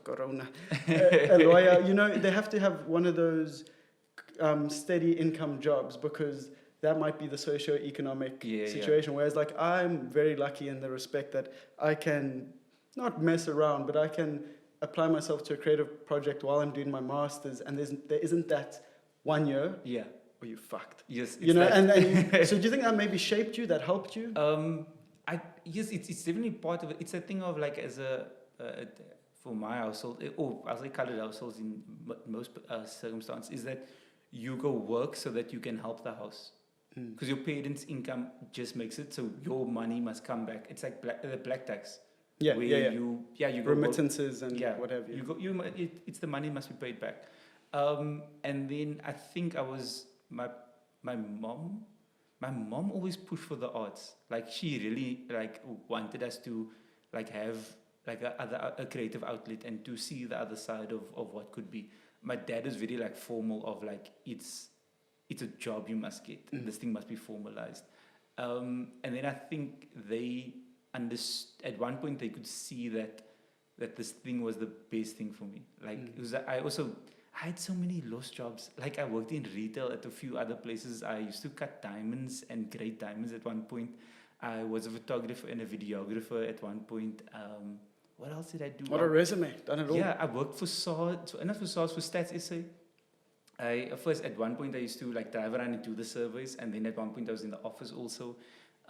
corona, a lawyer. You know, they have to have one of those steady income jobs, because that might be the socio-economic situation. Whereas, like, I'm very lucky in the respect that I can not mess around, but I can apply myself to a creative project while I'm doing my master's, and there isn't that 1 year. Yeah. Or you fucked. Yes. You know, so do you think that maybe shaped you, that helped you? Yes, it's definitely part of it. It's a thing of like, as for my household, or as I colored households in most circumstances, is that you go work so that you can help the house. Because your parents' income just makes it so your money must come back. It's like the black tax. Yeah. You go remittances work, and what have you. It's the money must be paid back. And then I think I was my mom always pushed for the arts. Like, she really like wanted us to like have like a creative outlet and to see the other side of what could be. My dad is very like formal of like it's a job you must get. This thing must be formalized. And then I think they at one point they could see that this thing was the best thing for me. Like it was, I had so many lost jobs. Like I worked in retail at a few other places. I used to cut diamonds and grade diamonds at one point. I was a photographer and a videographer at one point. What else did I do? What a resume, done it all. Yeah, I worked for SARS, not for SARS, for Stats SA. First, at one point, I used to like drive around and do the surveys, and then at one point, I was in the office also.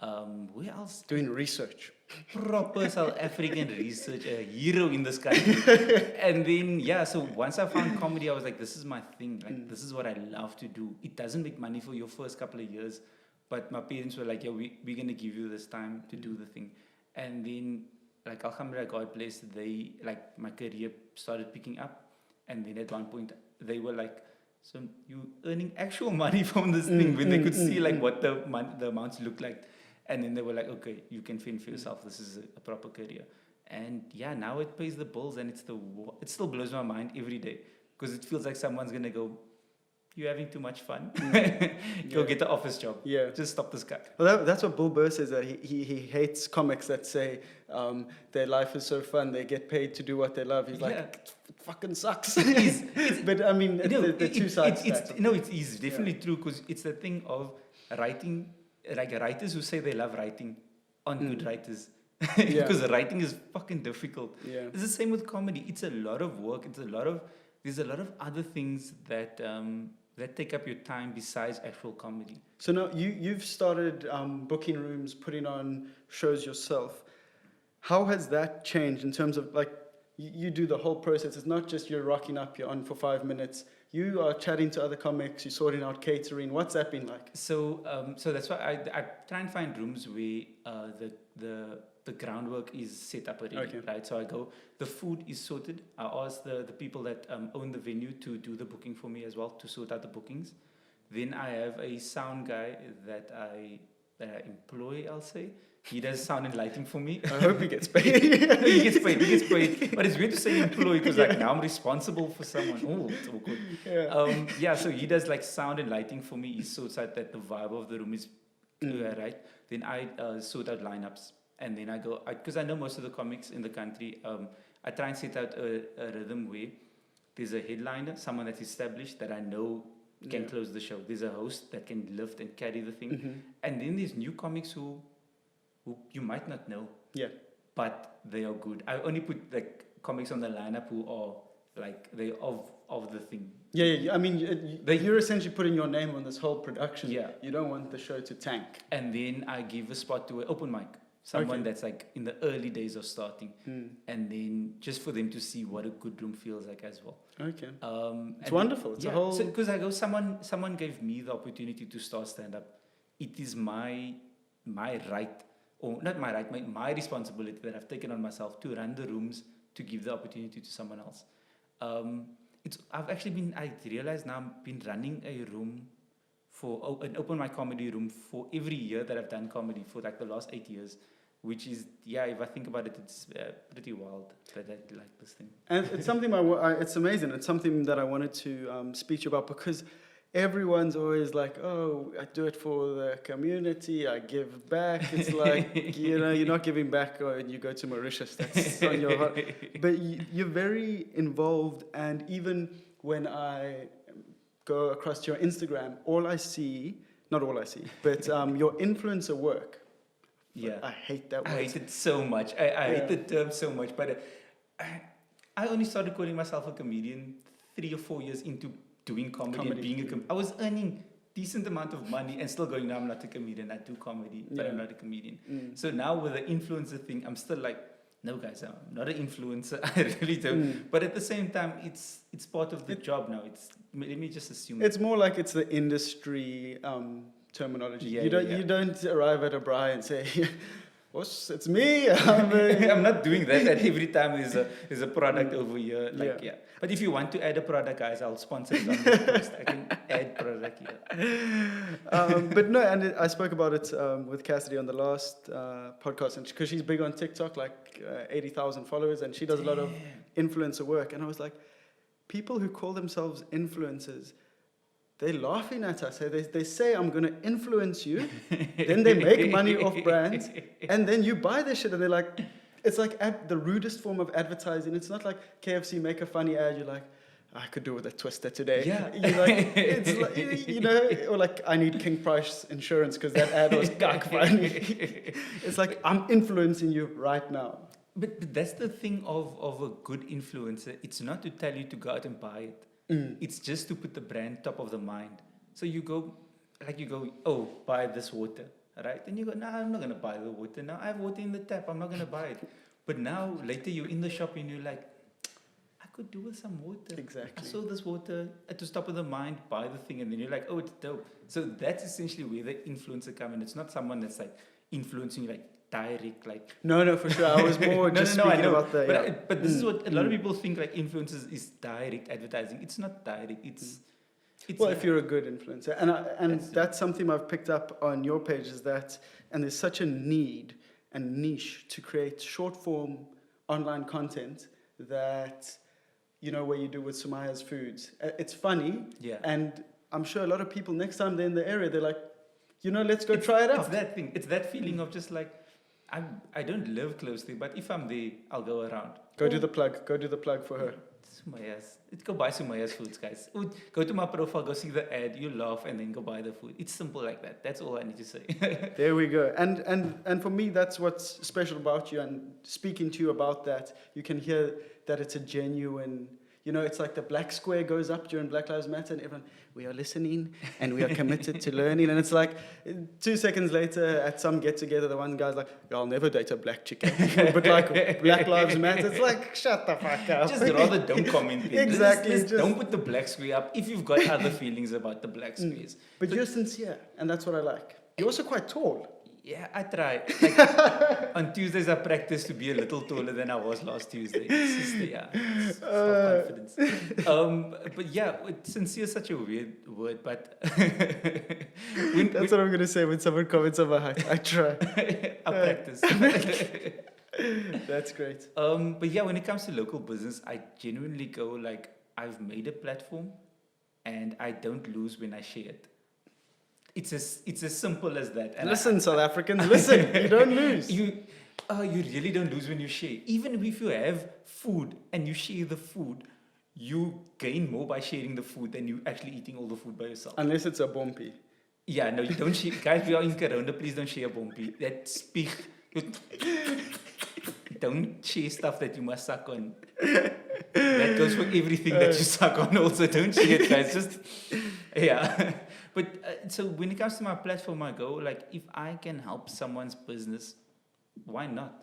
Where else? Doing research. Proper South African research, a hero in this country. And then, yeah, so once I found comedy, I was like, this is my thing. Like, this is what I love to do. It doesn't make money for your first couple of years, but my parents were like, yeah, we're going to give you this time to do the thing. And then, like, alhamdulillah, God bless, my career started picking up. And then at one point, they were like, so you earning actual money from this thing, when they could see like what the amounts look like. And then they were like, okay, you can fend for yourself. This is a proper career. And yeah, now it pays the bills, and it still blows my mind every day, because it feels like someone's going to go, you're having too much fun. Go get the office job. Yeah. Just stop this guy. Well, that's what Bill Burr says, that he hates comics that say their life is so fun, they get paid to do what they love. He's like, it fucking sucks. But I mean, the two sides. It's definitely true, because it's the thing of writing, like writers who say they love writing aren't good writers. Because writing is fucking difficult. Yeah. It's the same with comedy. It's a lot of work. There's a lot of other things that take up your time besides actual comedy. So now you've started booking rooms, putting on shows yourself. How has that changed in terms of, like, you do the whole process? It's not just you're rocking up, you're on for 5 minutes. You are chatting to other comics, you're sorting out catering. What's that been like? So that's why I try and find rooms where the groundwork is set up already, right? So I go, the food is sorted. I ask the people that own the venue to do the booking for me as well, to sort out the bookings. Then I have a sound guy that I employ, I'll say. He does sound and lighting for me. I hope he gets paid. He gets paid. But it's weird to say employee, because like now I'm responsible for someone. Oh, it's awkward. So he does like sound and lighting for me. He sorts out that the vibe of the room is right. Then I sort out lineups. And then I go, because I know most of the comics in the country, I try and set out a rhythm where there's a headliner, someone that's established that I know can close the show. There's a host that can lift and carry the thing. And then there's new comics who you might not know, but they are good. I only put like comics on the lineup who are like they of the thing. Yeah. I mean, you're essentially putting your name on this whole production. Yeah. You don't want the show to tank. And then I give a spot to an open mic, someone that's like in the early days of starting, and then just for them to see what a good room feels like as well. Okay. It's wonderful. It's a whole. Because I go, someone gave me the opportunity to start stand up. It is my right. Or not my right, my responsibility that I've taken on myself to run the rooms, to give the opportunity to someone else. I realize now I've been running a room for an open mic comedy room for every year that I've done comedy for like the last 8 years, which is, if I think about it, it's pretty wild that I like this thing. And it's something it's amazing. It's something that I wanted to speak to you about, because everyone's always like, oh, I do it for the community, I give back. It's like, you're not giving back when you go to Mauritius. That's on your heart. But you're very involved, and even when I go across to your Instagram, not all I see, but your influencer work. Yeah. I hate that word. I hate it so much. I hate the term so much, but I only started calling myself a comedian 3 or 4 years into doing comedy. And being I was earning decent amount of money and still going, no, I'm not a comedian. I do comedy, but I'm not a comedian. So now with the influencer thing, I'm still like, no guys, I'm not an influencer. I really don't. But at the same time, it's part of the job now. Let me just assume. It's more like it's the industry terminology. You don't arrive at a braai and say, "Oosh, it's me." I'm not doing that. And every time there's a product over here. Like, Yeah. yeah. But if you want to add a product, guys, I'll sponsor it on this post. I can add product here. But no, and I spoke about it with Cassidy on the last podcast, and because she's big on TikTok, like 80,000 followers, and she does a lot of influencer work. And I was like, people who call themselves influencers, they're laughing at us. They say, I'm going to influence you. Then they make money off brands. And then you buy this shit. And they're like, it's like the rudest form of advertising. It's not like KFC make a funny ad. You're like, I could do with a twister today. Yeah. You're like, it's like, you know, or like, I need King Price insurance because that ad was gag funny. It's like, I'm influencing you right now. But that's the thing of a good influencer. It's not to tell you to go out and buy it. It's just to put the brand top of the mind. So you go, oh, buy this water, right? And you go, no, I'm not going to buy the water. Now I have water in the tap. I'm not going to buy it. But now, later you're in the shop and you're like, I could do with some water. Exactly. I saw this water at the top of the mind, buy the thing. And then you're like, oh, it's dope. So that's essentially where the influencer come in. It's not someone that's like influencing you like direct, like No, for sure. I was more just speaking about the... But this is what a lot of people think, like influencers is direct advertising. It's not direct. It's well, if you're a good influencer. And that's something I've picked up on your page is that, and there's such a need and niche to create short form online content that, you know, where you do with Sumaya's Foods. It's funny. Yeah. And I'm sure a lot of people, next time they're in the area, they're like, you know, let's go try it out. It's that thing. It's that feeling of just like, I don't live closely, but if I'm there, I'll go around. Go do the plug. Go do the plug for her. Sumaya's. Go buy Sumaya's Foods, guys. Go to my profile, go see the ad, you laugh, and then go buy the food. It's simple like that. That's all I need to say. There we go. And for me, that's what's special about you. And speaking to you about that, you can hear that it's a genuine... You know, it's like the black square goes up during Black Lives Matter and everyone, we are listening and we are committed to learning. And it's like 2 seconds later at some get-together, the one guy's like, I'll never date a black chicken. But like, Black Lives Matter, it's like, shut the fuck up. Just rather don't comment. Exactly. Just don't put the black square up if you've got other feelings about the black squares. But you're sincere, and that's what I like. You're also quite tall. Yeah, I try. Like, on Tuesdays, I practice to be a little taller than I was last Tuesday. It's just, it's confidence. But yeah, sincere is such a weird word, but... That's what I'm going to say when someone comments on my height. I try. I practice. That's great. But yeah, when it comes to local business, I genuinely go like, I've made a platform and I don't lose when I share it. It's as simple as that. And listen, South Africans, listen. You don't lose. You really don't lose when you share. Even if you have food and you share the food, you gain more by sharing the food than you actually eating all the food by yourself. Unless it's a bumpy. Yeah, no, you don't share. Guys, we are in Corona. Please don't share a bumpy. That's big. Don't share stuff that you must suck on. That goes for everything that you suck on also. Don't share it, guys. Just, yeah. But so when it comes to my platform, I go, like, if I can help someone's business, why not?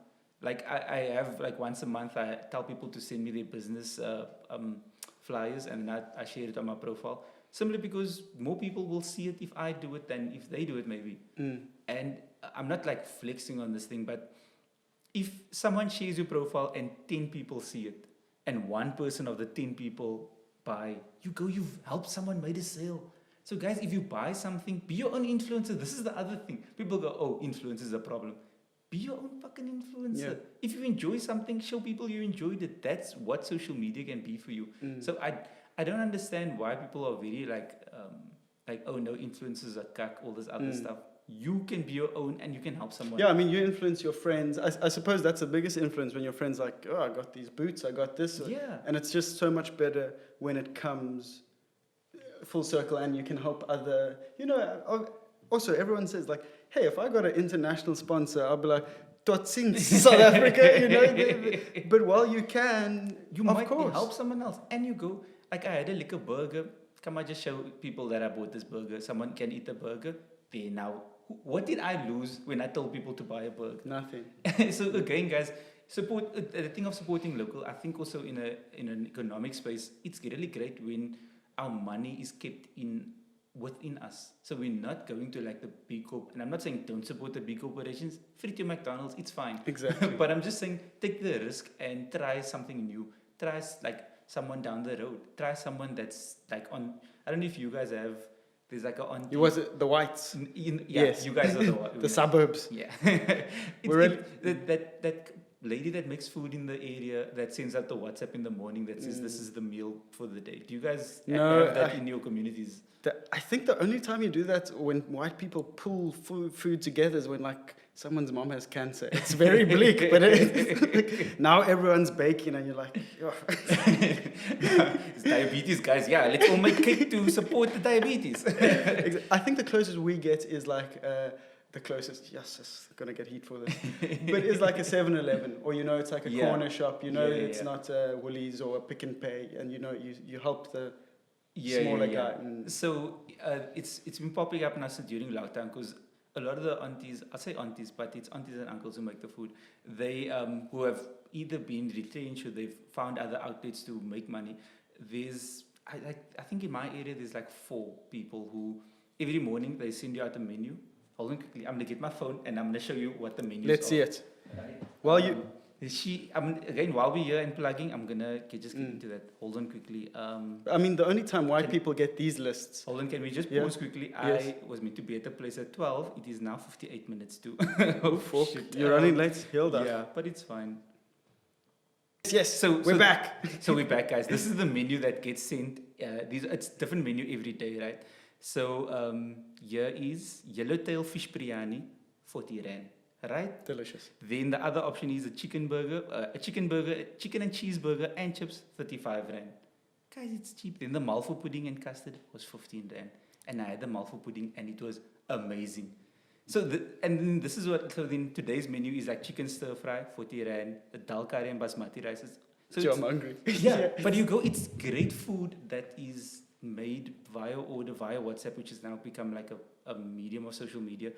Like, I have, like, once a month, I tell people to send me their business flyers, and I share it on my profile. Simply because more people will see it if I do it than if they do it, maybe. And I'm not, like, flexing on this thing, but if someone shares your profile and 10 people see it, and one person of the 10 people buy, you've helped someone made a sale. So guys, if you buy something, be your own influencer. This is the other thing. People go, oh, influence is a problem. Be your own fucking influencer. Yeah. If you enjoy something, show people you enjoyed it. That's what social media can be for you. So I don't understand why people are very like, oh no, influencers are cuck, all this other stuff. You can be your own and you can help someone. Yeah, I mean, you influence your friends. I suppose that's the biggest influence when your friends like, oh, I got these boots, I got this. Yeah. And it's just so much better when it comes full circle and you can help other, you know, also everyone says like, hey, if I got an international sponsor, I'll be like, tot ziens, South Africa, you know. But while you can, you might help someone else. And you go, like I had a liquor burger. Come on, just show people that I bought this burger. Someone can eat the burger. There now. What did I lose when I told people to buy a burger? Nothing. So again, guys, support the thing of supporting local. I think also in an economic space, it's really great when our money is kept in within us. So we're not going to like the big corp. And I'm not saying don't support the big corporations. Free to McDonald's, it's fine. Exactly. But I'm just saying take the risk and try something new. Try like someone down the road. Try someone that's like on. I don't know if you guys have. There's like a on. It was the whites. Yes, you guys are the the suburbs. Yeah. We're that lady that makes food in the area that sends out the WhatsApp in the morning that says this is the meal for the day. Do you guys have that in your communities? I think the only time you do that when white people pull food together is when like someone's mom has cancer. It's very bleak, but now everyone's baking and you're like, oh. It's diabetes, guys. Yeah, let's all make cake to support the diabetes. I think the closest we get is like the closest, yes, I'm going to get heat for this, but it's like a 7-Eleven, or it's like a corner shop, it's not a Woolies or a Pick and Pay, and you help the smaller guy. So it's been popping up now during lockdown because a lot of the aunties, I'll say aunties, but it's aunties and uncles who make the food. They who have either been retrenched or they've found other outlets to make money. I think in my area there's like 4 people who every morning they send you out a menu. Hold on quickly. I'm gonna get my phone and I'm gonna show you what the menus are. Let's see it. Right? Well, while we're here and plugging, I'm gonna get into that. Hold on quickly. I mean, the only time white people get these lists. Hold on, can we just pause quickly? Yes. I was meant to be at the place at 12. It is now 58 minutes to. Oh, shit. You're running late. Hilda. Yeah, but it's fine. Yes, so we're back. So we're back, guys. This is the menu that gets sent. It's different menu every day, right? So here is yellowtail fish biryani, 40 rand. Right? Delicious. Then the other option is a chicken burger, chicken and cheeseburger and chips, 35 rand. Guys, it's cheap. Then the malvo pudding and custard was 15 rand. And I had the malvo pudding and it was amazing. So then this is what, so then today's menu is like chicken stir fry, 40 rand, the dal curry and basmati rices. So I'm hungry. Yeah, but it's great food that is made via order, via WhatsApp, which has now become like a medium of social media.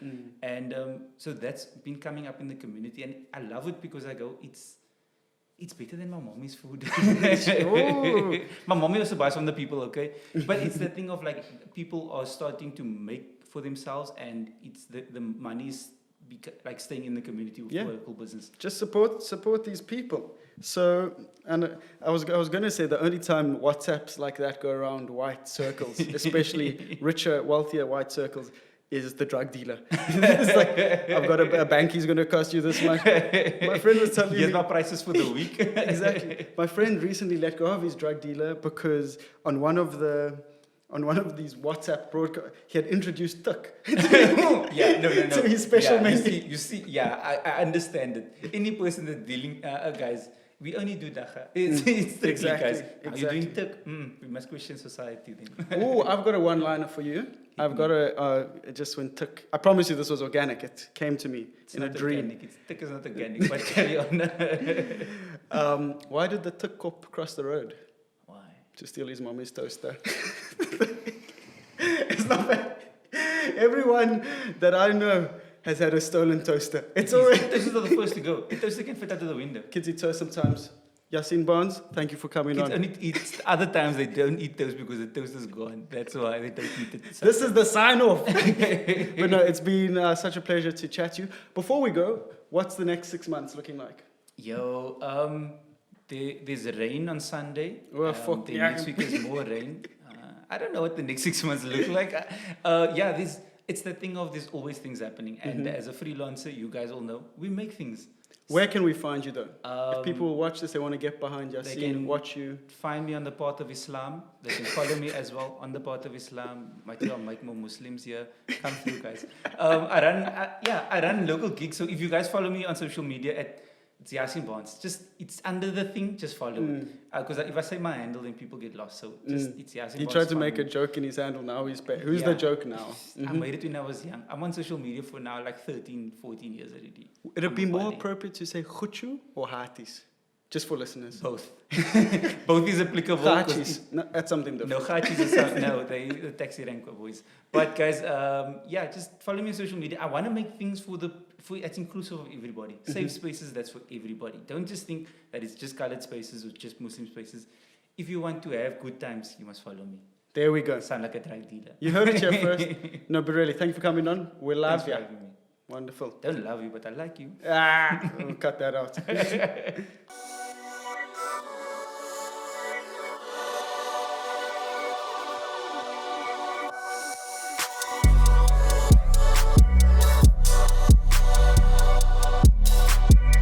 And so that's been coming up in the community. And I love it because I go, it's better than my mommy's food. My mommy also buys from the people, okay? But it's the thing of like people are starting to make for themselves and it's the money's like staying in the community with local business. Just support these people. So, and I was going to say the only time WhatsApps like that go around white circles, especially richer, wealthier white circles, is the drug dealer. It's like, I've got a bankie's going to cost you this much. My friend was telling me. Here's my prices for the week. Exactly. My friend recently let go of his drug dealer because on one of these WhatsApp broadcasts, he had introduced tuk. No. To his special menu. You see, I understand it. Any person that's dealing, guys, we only do dacha. It's tricky, exactly, guys. exactly. Are you doing tuk? We must question society then. Oh, I've got a one-liner for you. I've got it just when tuk. I promise you this was organic. It came to me in a dream. Tuk is not organic, but carry on. Why did the tuk cop cross the road? Why? To steal his mommy's toaster. It's not bad. Everyone that I know has had a stolen toaster. It's already. Toasters are the first to go. The toaster can fit out of the window. Kids eat toast sometimes. Yaseen Barnes, thank you for coming Kids on. only eat, other times they don't eat toast because the toast is gone. That's why they don't eat it. This is the sign off. But no, it's been such a pleasure to chat to you. Before we go, what's the next 6 months looking like? There's rain on Sunday. Oh, fuck yeah. Next week is more rain. I don't know what the next 6 months look like. It's the thing of there's always things happening. And as a freelancer, you guys all know, we make things. Where can we find you though? If people watch this, they want to get behind Yaseen, they can watch you. Find me on the path of Islam. They can follow me as well on the path of Islam. Might well make more Muslims here. Come through, guys. I run local gigs. So if you guys follow me on social media it's Yaaseen Barnes. It's under the thing. Just follow. Because if I say my handle, then people get lost. So it's Yaaseen Barnes. He tried to make a joke in his handle. Now he's who's the joke now? I made it when I was young. I'm on social media for now like 13, 14 years already. Would it be more appropriate to say Khuchu or Hatis? Just for listeners. Both. Both is applicable. Khachis. No, that's something different. No, Khachis is the taxi rank boys. But guys, just follow me on social media. I want to make things it's inclusive of everybody. Safe spaces, that's for everybody. Don't just think that it's just colored spaces or just Muslim spaces. If you want to have good times, you must follow me. There we go. Sound like a drug dealer. You heard it here first. No, but really, thank you for coming on. We love Thanks for you. having me. Wonderful. Don't love you, but I like you. We'll cut that out.